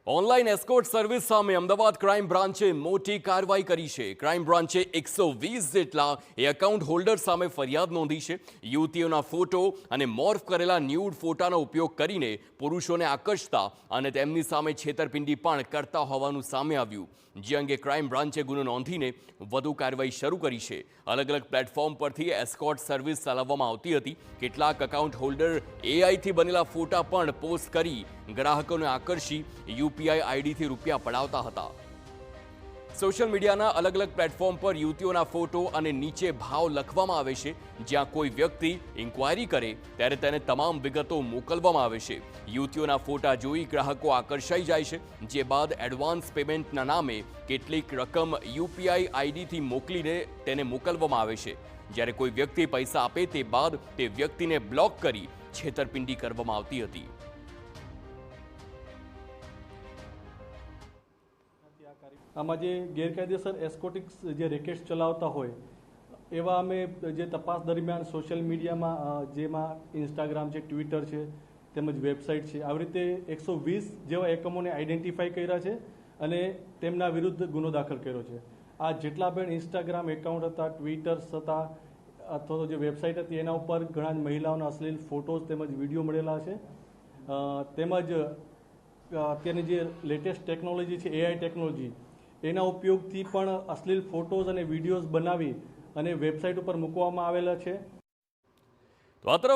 Online escort service સામે Ahmedabad crime બ્રાન્ચે મોટી કાર્યવાહી કરી છે. ક્રાઇમ બ્રાન્ચે 120 જેટલા એકાઉન્ટ હોલ્ડર સામે ફરિયાદ નોંધી છે. યુવતીઓના ફોટો અને મોર્ફ કરેલા ન્યૂડ ફોટાનો ઉપયોગ કરીને પુરુષોને આકર્ષતા અને તેમની સામે છેતરપિંડી પણ કરતા હોવાનું સામે આવ્યું. જે અંગે ક્રાઇમ બ્રાન્ચે ગુનો નોંધીને વધુ કાર્યવાહી શરૂ કરી છે. અલગ અલગ પ્લેટફોર્મ પરથી એસ્કોર્ટ સર્વિસ ચલાવવામાં આવતી હતી. કેટલાક એકાઉન્ટ હોલ્ડર એઆઈથી બનેલા ફોટા પણ પોસ્ટ કરી ગ્રાહકોને આકર્ષી યુપીઆઈ આઈડીથી રૂપિયા પડાવતા હતા. સોશિયલ મીડિયાના અલગ અલગ પ્લેટફોર્મ પર યુવતીઓના ફોટો અને નીચે ભાવ લખવામાં આવે છે. જ્યાં કોઈ વ્યક્તિ ઇન્ક્વાયરી કરે ત્યારે તેને તમામ વિગતો મોકલવામાં આવે છે. યુવતીઓના ફોટા જોઈ ગ્રાહકો આકર્ષાઈ જાય છે. જે બાદ એડવાન્સ પેમેન્ટના નામે કેટલીક રકમ યુપીઆઈ આઈડીથી મોકલીને તેને મોકલવામાં આવે છે. જ્યારે કોઈ વ્યક્તિ પૈસા આપે તે બાદ તે વ્યક્તિને બ્લોક કરી છેતરપિંડી કરવામાં આવતી હતી. આમાં જે ગેરકાયદેસર એસ્કોટિક્સ જે રેકેટ ચલાવતા હોય એવા અમે જે તપાસ દરમિયાન સોશિયલ મીડિયામાં જેમાં ઇન્સ્ટાગ્રામ છે, ટ્વિટર છે, તેમજ વેબસાઇટ છે, આવી રીતે 120 જેવા એકમોને આઈડેન્ટિફાઈ કર્યા છે અને તેમના વિરુદ્ધ ગુનો દાખલ કર્યો છે. આ જેટલા પણ ઇન્સ્ટાગ્રામ એકાઉન્ટ હતા, ટ્વિટર્સ હતા અથવા તો જે વેબસાઇટ હતી એના ઉપર ઘણા જ મહિલાઓના અશ્લીલ ફોટોઝ તેમજ વિડીયો મળેલા છે. તેમજ અત્યારની જે લેટેસ્ટ ટેકનોલોજી છે, એઆઈ ટેકનોલોજી, એના ઉપયોગથી પણ અશ્લીલ ફોટોઝ અને વિડીયોઝ બનાવી અને વેબસાઇટ ઉપર મૂકવામાં આવેલા છે. તો આ તરફ